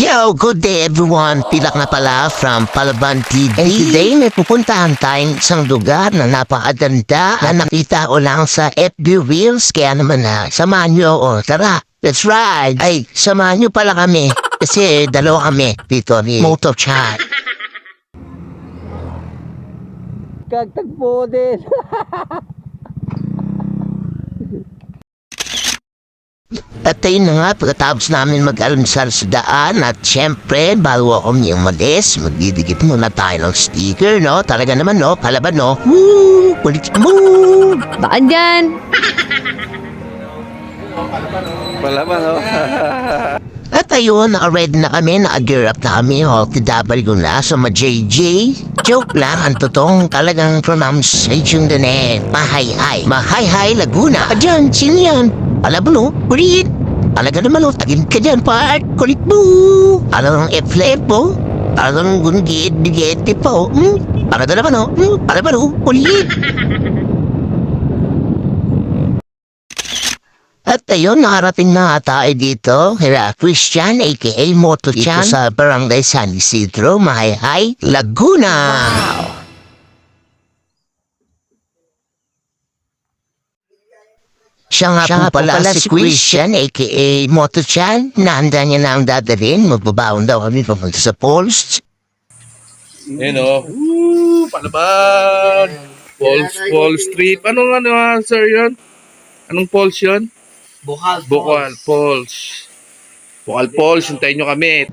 Yo, good day everyone. Pilak na pala from Palaban TV. And today may pupuntahan tayong isang lugar na napakaganda na nakita ko lang sa FB Reels. Kaya naman samahan nyo ako. Tara, let's ride! Ay, samahan nyo pala kami. Kasi dalawa kami dito ni Motochat. Kagtagpo din. At ayun na nga, pagkatapos namin mag-almusal sa daan at syempre, bago ako umalis, magdidikit muna tayo ng sticker, no? Talaga naman, no? Palaban, no? Woo! Kulit mo! Baan dyan? Palaban, oh. At ayun, naka-ready na kami, naka-gear up na kami, OTW na sa ma-JJ. Joke lang, ang totoong talagang pronunciation din Mahayhay. Mahayhay, Laguna. Adyan, sino yan? Alam mo, no? Kulit! Talaga naman, no? Tagin ka dyan, part! Kulit mo! Alam ng F-flip, po? Alam ng gunggit-bigete po? Talaga naman, no? Talaga naman, no? Kulit! At ayun, nakarating na tayo dito, kaya Christian, aka Motochan, sa Barangay San Isidro, Mahayhay, Laguna! Wow! Siya nga po pala si Christian, a.k.a. Motochan, na handa niya na ang dadalhin. Magbabaon daw kami papunta sa Falls. Ayun o. Palaban! Falls Street. Anong sir yun? Anong falls yun? Bukal Falls. Bukal Falls, hintayin nyo kami.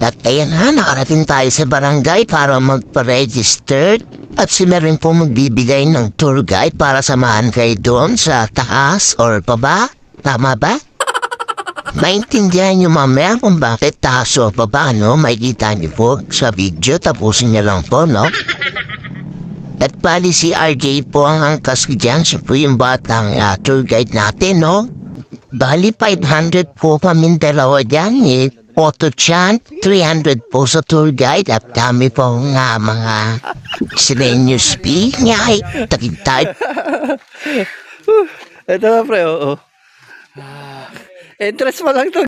At ayan na, nakarating tayo sa barangay para magpa-register. At si Merin po magbibigay ng tour guide para samahan kayo doon sa taas or baba. Tama ba? Maintindihan nyo mamaya kung bakit taas o baba, no? Makikita nyo po sa video, tapusin nyo lang po, no? At bali si RJ po ang angkas ko dyan. Siya po yung batang tour guide natin, no? Bali 500 po kami dalawa dyan, Motochan, 300 po sa tour guide at kami po mga seniors P. Nyay, takintay. Ito nga, pre, oo. Interest mo lang to.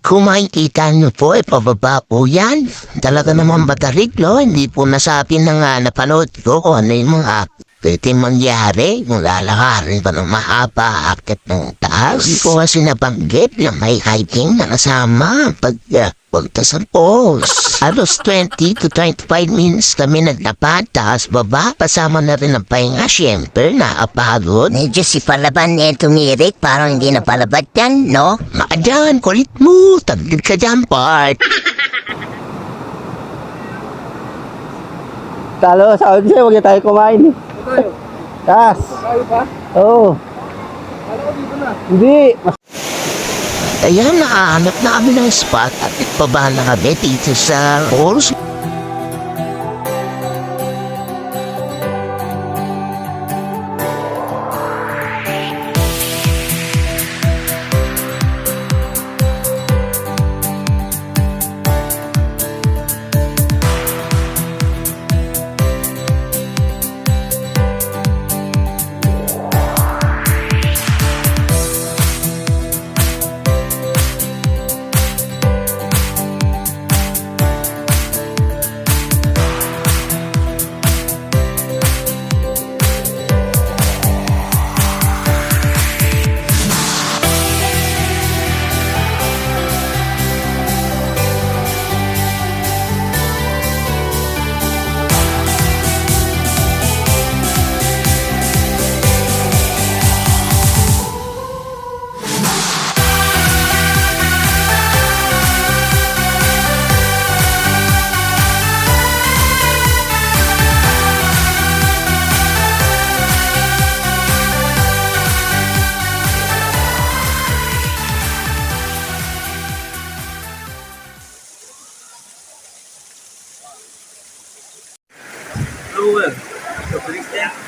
Kung makikita nyo po, pababa po yan. Talaga naman matarik, no? Hindi po nasabi na nga napanood ko kung ano yung mga pwede mangyari kung lalakarin pa ng mahaba akit ng taas. Hindi ko kasi nabanggit na may hiking na kasama pagpunta sa falls. Alos 20 to 25 minutes kami naglapad, taas baba, pasama na rin ang pahinga, syempre, nakapagod. Medyo si Palaban tumirik, parang hindi na palabad yan, no? Makadyan, kulit mo, taglit ka dyan, part. Talo, sabi siya, huwag na tayo kumain. Tas. Oo. Hindi. Ayan, nakahanap na kami ng spot at pababa na kami dito sa falls.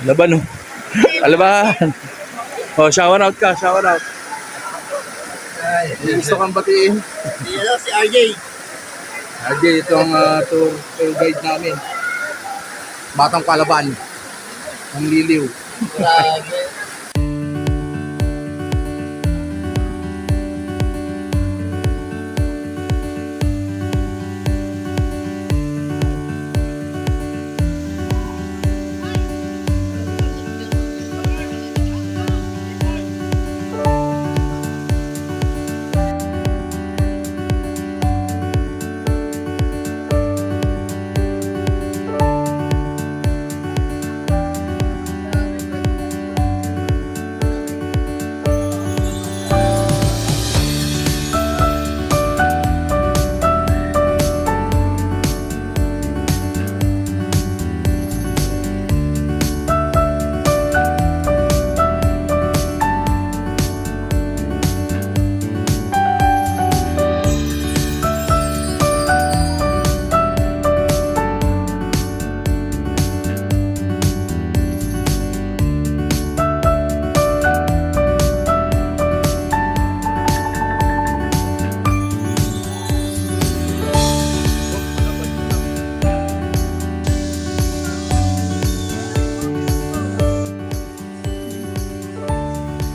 Laban oh. Alaban. Oh, shower out ka, shower out. Gusto kang batiin. Si RJ. RJ, ito ang tour guide namin. Batang Palaban. Ang liliw. Grabe.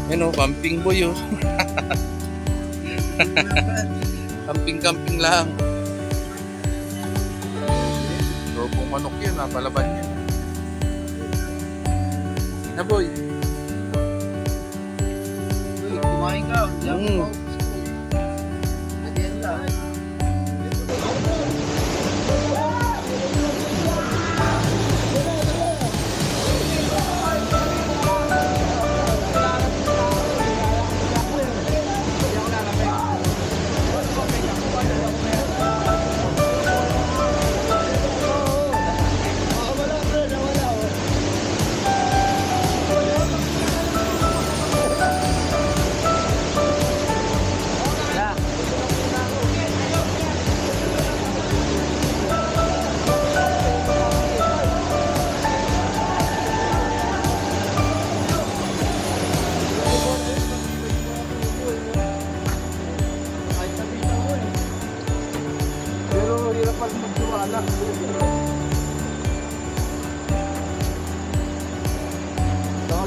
Yan o, camping boy oh. Camping-camping lang. Robong manok yan, palaban yan. Na boy. Kumain ka. Mm.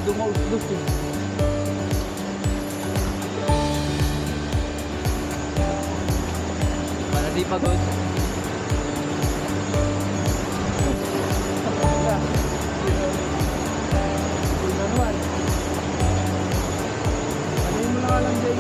Dumausdos eh. Para di pagod. Ano mo na lang dyan?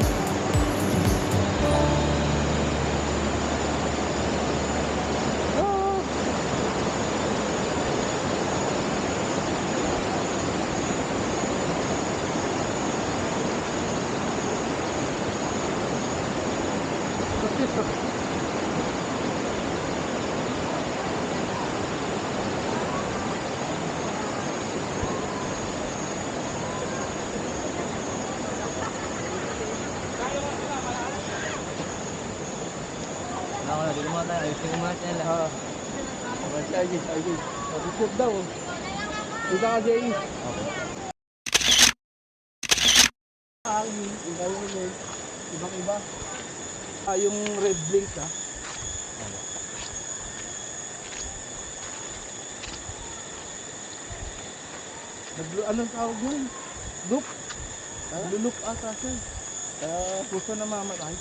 Ako na, dito muna tayo. Ayusin ko muna siya lang. Okay, si RJ, si RJ. Pag-isip daw. Kita ka, Jay. Okay. Ibang-iba. Yung red blinks ha. Anong tawag nun? Loop. Nagluloop ata siya. Kaya puso na mamatay.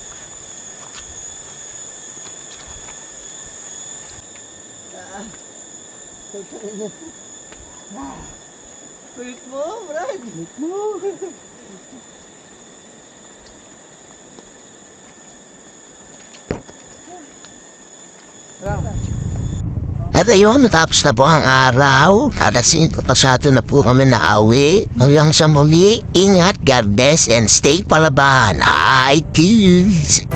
Kulit mo, Brad. Kulit mo. At ayun, natapos na po ang araw. Kadasin pasado na po kami na awi. Hanggang sa muli, ingat, God bless, and stay palaban. I peace.